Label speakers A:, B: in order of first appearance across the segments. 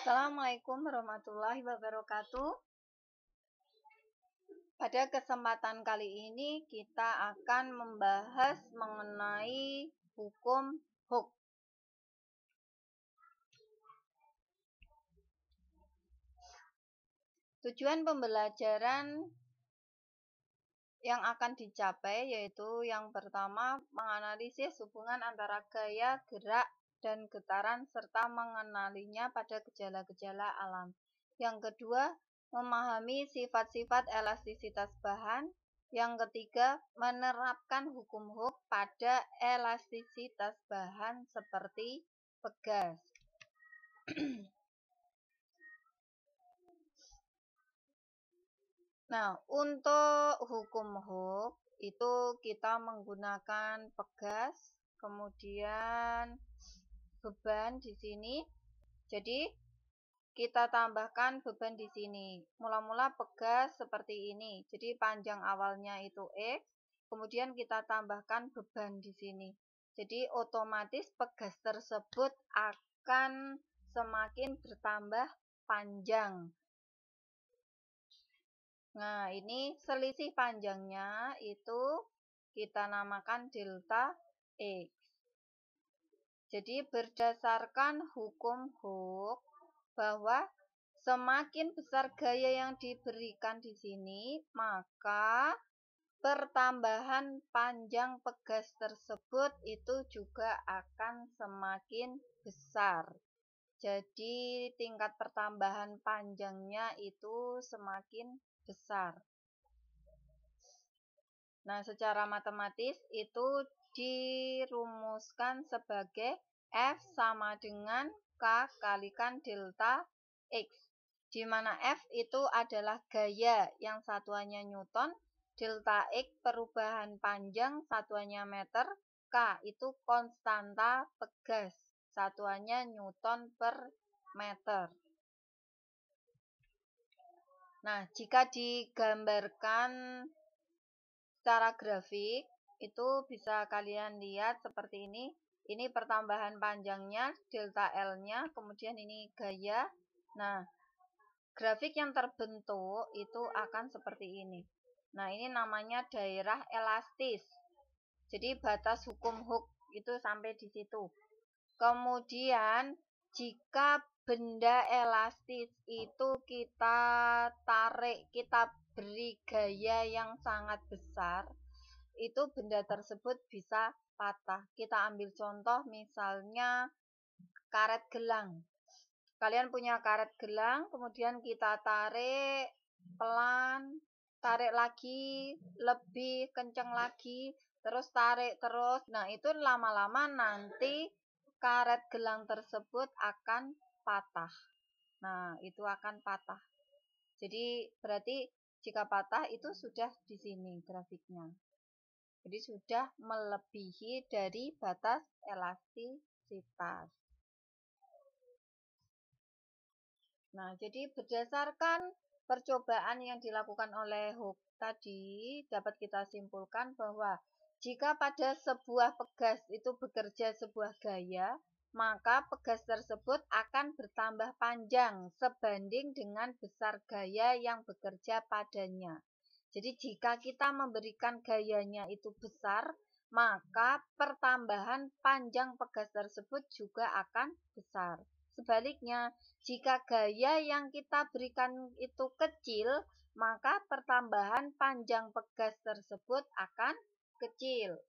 A: Assalamualaikum warahmatullahi wabarakatuh. Pada kesempatan kali ini kita akan membahas mengenai hukum huk. Tujuan pembelajaran yang akan dicapai yaitu yang pertama menganalisis hubungan antara gaya, gerak, dan getaran serta mengenalinya pada gejala-gejala alam. Yang kedua, memahami sifat-sifat elastisitas bahan. Yang ketiga, menerapkan hukum huk pada elastisitas bahan seperti pegas. Nah, untuk hukum huk itu kita menggunakan pegas, kemudian beban di sini. Jadi kita tambahkan beban di sini. Mula-mula pegas seperti ini. Jadi panjang awalnya itu X, kemudian kita tambahkan beban di sini. Jadi otomatis pegas tersebut akan semakin bertambah panjang. Nah, ini selisih panjangnya itu kita namakan delta X. Jadi berdasarkan hukum huk bahwa semakin besar gaya yang diberikan di sini, maka pertambahan panjang pegas tersebut itu juga akan semakin besar. Jadi tingkat pertambahan panjangnya itu semakin besar. Nah, secara matematis itu dirumuskan sebagai F sama dengan K kalikan delta X, di mana F itu adalah gaya yang satuannya Newton, delta X perubahan panjang satuannya meter, K itu konstanta pegas satuannya Newton per meter. Nah, jika digambarkan secara grafik, itu bisa kalian lihat seperti ini. Ini pertambahan panjangnya, delta L-nya, kemudian ini gaya. Nah, grafik yang terbentuk itu akan seperti ini. Nah, ini namanya daerah elastis. Jadi batas hukum huk itu sampai di situ. Kemudian, jika benda elastis itu kita tarik, kita beri gaya yang sangat besar, itu benda tersebut bisa patah. Kita ambil contoh misalnya karet gelang. Kalian punya karet gelang, kemudian kita tarik pelan, tarik lagi, lebih kencang lagi, terus tarik terus. Nah, itu lama-lama nanti karet gelang tersebut akan patah. Nah, itu akan patah. Jadi, berarti jika patah itu sudah di sini grafiknya. Jadi, sudah melebihi dari batas elastisitas. Nah, jadi berdasarkan percobaan yang dilakukan oleh Hooke tadi, dapat kita simpulkan bahwa jika pada sebuah pegas itu bekerja sebuah gaya, maka pegas tersebut akan bertambah panjang sebanding dengan besar gaya yang bekerja padanya. Jadi jika kita memberikan gayanya itu besar, maka pertambahan panjang pegas tersebut juga akan besar. Sebaliknya, jika gaya yang kita berikan itu kecil, maka pertambahan panjang pegas tersebut akan kecil.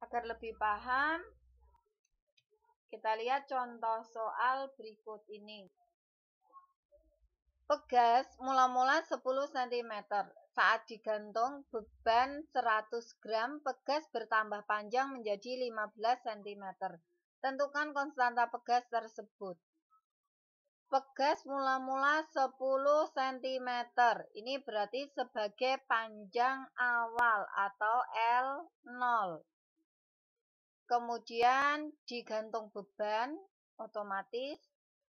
A: Agar lebih paham, kita lihat contoh soal berikut ini. Pegas mula-mula 10 cm. Saat digantung beban 100 gram, pegas bertambah panjang menjadi 15 cm. Tentukan konstanta pegas tersebut. Pegas mula-mula 10 cm. Ini berarti sebagai panjang awal atau L0. Kemudian digantung beban, otomatis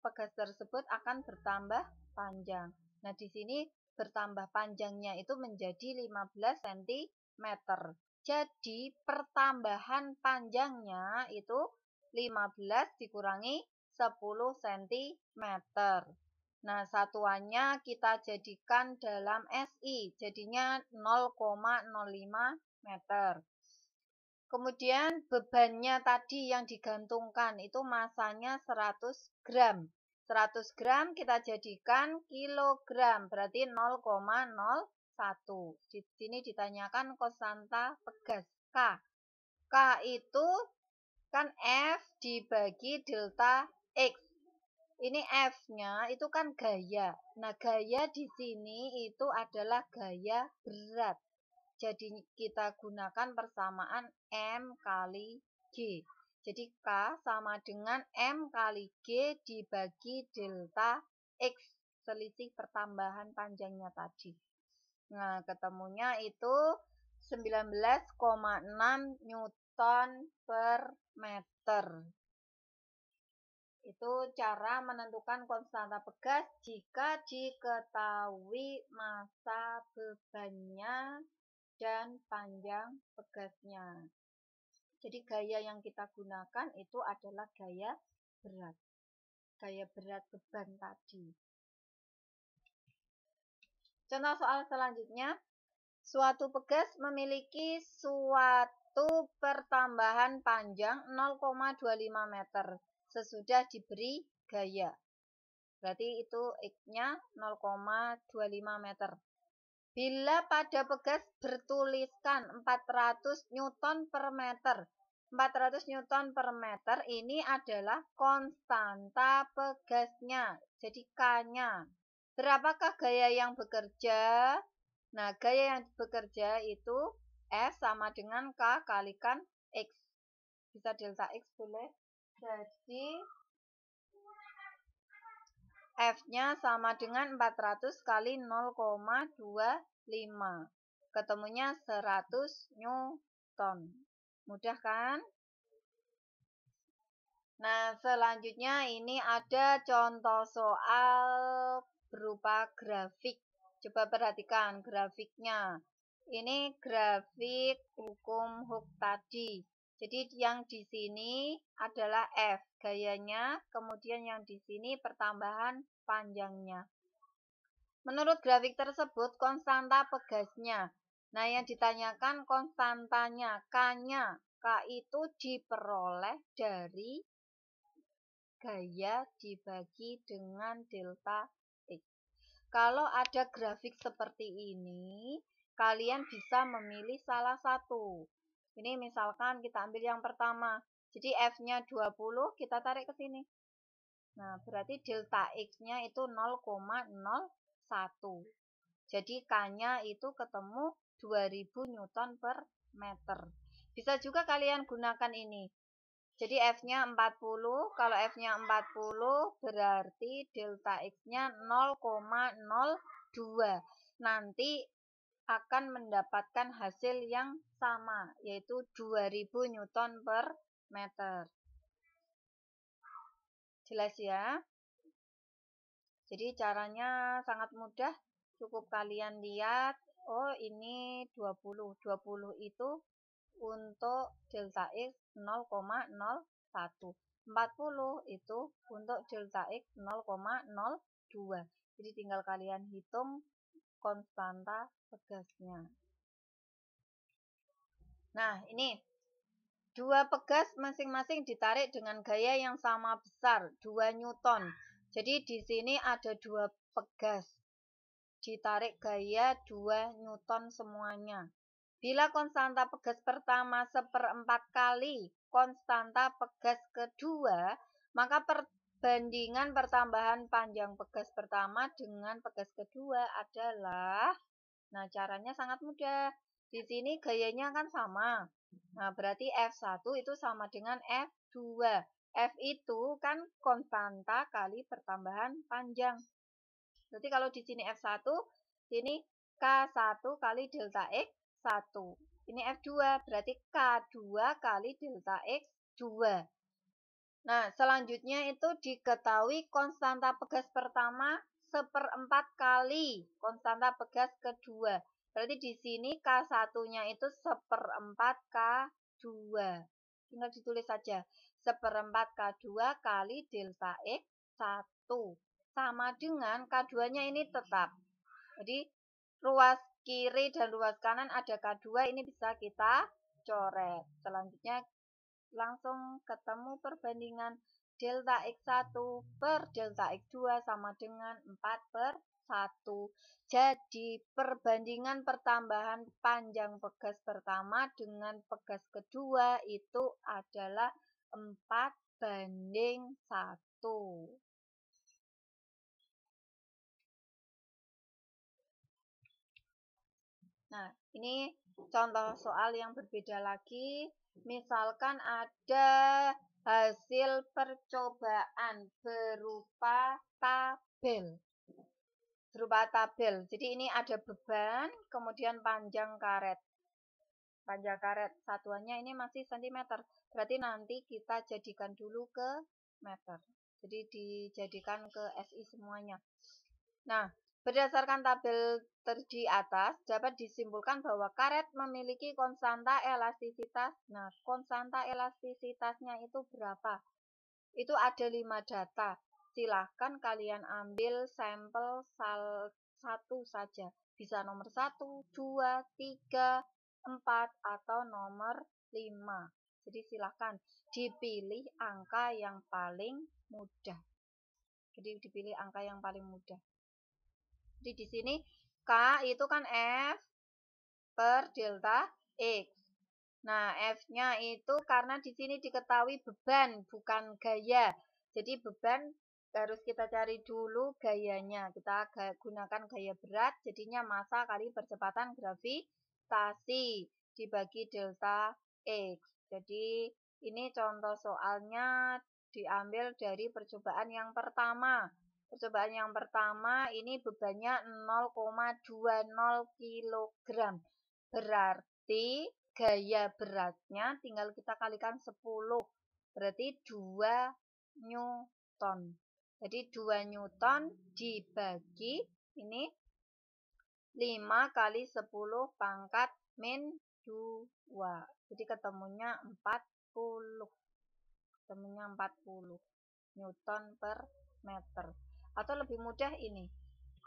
A: pegas tersebut akan bertambah panjang. Nah, di sini bertambah panjangnya itu menjadi 15 cm. Jadi, pertambahan panjangnya itu 15 dikurangi 10 cm. Nah, satuannya kita jadikan dalam SI, jadinya 0,05 meter. Kemudian bebannya tadi yang digantungkan itu masanya 100 gram. 100 gram kita jadikan kilogram, berarti 0,01. Di sini ditanyakan konstanta pegas K. K itu kan F dibagi delta X. Ini F-nya itu kan gaya. Nah, gaya di sini itu adalah gaya berat. Jadi kita gunakan persamaan M kali G. Jadi K sama dengan M kali G dibagi delta X, selisih pertambahan panjangnya tadi. Nah, ketemunya itu 19,6 Newton per meter. Itu cara menentukan konstanta pegas jika diketahui massa bebannya dan panjang pegasnya. Jadi gaya yang kita gunakan itu adalah gaya berat. Gaya berat beban tadi. Contoh soal selanjutnya. Suatu pegas memiliki suatu pertambahan panjang 0,25 meter sesudah diberi gaya. Berarti itu X-nya 0,25 meter. Bila pada pegas bertuliskan 400 Newton per meter. 400 Newton per meter ini adalah konstanta pegasnya. Jadi K-nya. Berapakah gaya yang bekerja? Nah, gaya yang bekerja itu F sama dengan K kalikan X. Bisa delta X boleh. Jadi F-nya sama dengan 400 kali 0,25. Ketemunya 100 Newton. Mudah kan? Nah, selanjutnya ini ada contoh soal berupa grafik. Coba perhatikan grafiknya. Ini grafik hukum Hooke tadi. Jadi yang di sini adalah F gayanya, kemudian yang di sini pertambahan panjangnya. Menurut grafik tersebut konstanta pegasnya. Nah, yang ditanyakan konstantanya, K-nya. K itu diperoleh dari gaya dibagi dengan delta X. Kalau ada grafik seperti ini, kalian bisa memilih salah satu. Ini misalkan kita ambil yang pertama. Jadi F-nya 20, kita tarik ke sini. Nah, berarti delta X-nya itu 0,01. Jadi K-nya itu ketemu 2000 Newton per meter. Bisa juga kalian gunakan ini. Jadi F-nya 40, kalau F-nya 40 berarti delta X-nya 0,02. Nanti akan mendapatkan hasil yang sama, yaitu 2000 Newton per meter. Jelas ya? Jadi caranya sangat mudah, cukup kalian lihat, oh ini 20. 20 itu untuk delta X 0,01. 40 itu untuk delta X 0,02. Jadi tinggal kalian hitung konstanta pegasnya. Nah, ini dua pegas masing-masing ditarik dengan gaya yang sama besar, 2 Newton. Jadi di sini ada dua pegas. Ditarik gaya 2 Newton semuanya. Bila konstanta pegas pertama 1/4 kali konstanta pegas kedua, maka perbandingan pertambahan panjang pegas pertama dengan pegas kedua adalah, nah caranya sangat mudah. Di sini gayanya kan sama. Nah, berarti F1 itu sama dengan F2. F itu kan konstanta kali pertambahan panjang. Berarti kalau di sini F1, ini K1 kali delta X 1. Ini F2, berarti K2 kali delta X2. Nah, selanjutnya itu diketahui konstanta pegas pertama 1/4 kali konstanta pegas kedua. Berarti di sini K1-nya itu 1/4 K2. Tinggal ditulis saja. 1/4 K2 kali delta X 1. Sama dengan K2-nya ini tetap. Jadi, ruas kiri dan ruas kanan ada K2, ini bisa kita coret. Selanjutnya, langsung ketemu perbandingan delta X1 per delta X2 sama dengan 4/1. Jadi, perbandingan pertambahan panjang pegas pertama dengan pegas kedua itu adalah 4/1. Nah, ini contoh soal yang berbeda lagi. Misalkan ada hasil percobaan berupa tabel. Jadi ini ada beban, kemudian panjang karet. Panjang karet satuannya ini masih cm. Berarti nanti kita jadikan dulu ke meter. Jadi dijadikan ke SI semuanya. Nah, berdasarkan tabel di atas, dapat disimpulkan bahwa karet memiliki konstanta elastisitas. Nah, konstanta elastisitasnya itu berapa? Itu ada 5 data. Silahkan kalian ambil sampel satu saja. Bisa nomor 1, 2, 3, 4, atau nomor 5. Jadi silahkan dipilih angka yang paling mudah. Jadi dipilih angka yang paling mudah. Jadi di sini K itu kan F per delta X. Nah, F-nya itu karena di sini diketahui beban, bukan gaya. Jadi beban harus kita cari dulu gayanya. Kita gunakan gaya berat, jadinya massa kali percepatan gravitasi dibagi delta X. Jadi ini contoh soalnya diambil dari percobaan yang pertama. Percobaan yang pertama ini bebannya 0,20 kg. Berarti gaya beratnya tinggal kita kalikan 10. Berarti 2 Newton. Jadi 2 Newton dibagi ini 5 kali 10 pangkat min 2. Jadi ketemunya 40. Ketemunya 40 Newton per meter. Atau lebih mudah ini.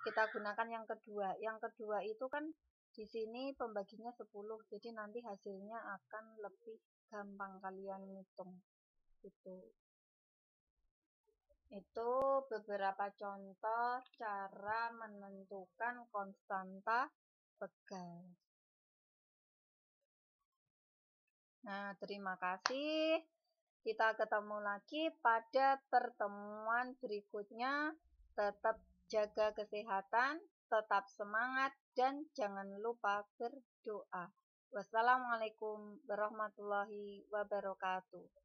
A: Kita gunakan yang kedua. Yang kedua itu kan di sini pembaginya 10, jadi nanti hasilnya akan lebih gampang kalian hitung. Itu beberapa contoh cara menentukan konstanta pegas. Nah, terima kasih. Kita ketemu lagi pada pertemuan berikutnya. Tetap jaga kesehatan, tetap semangat, dan jangan lupa berdoa. Wassalamualaikum warahmatullahi wabarakatuh.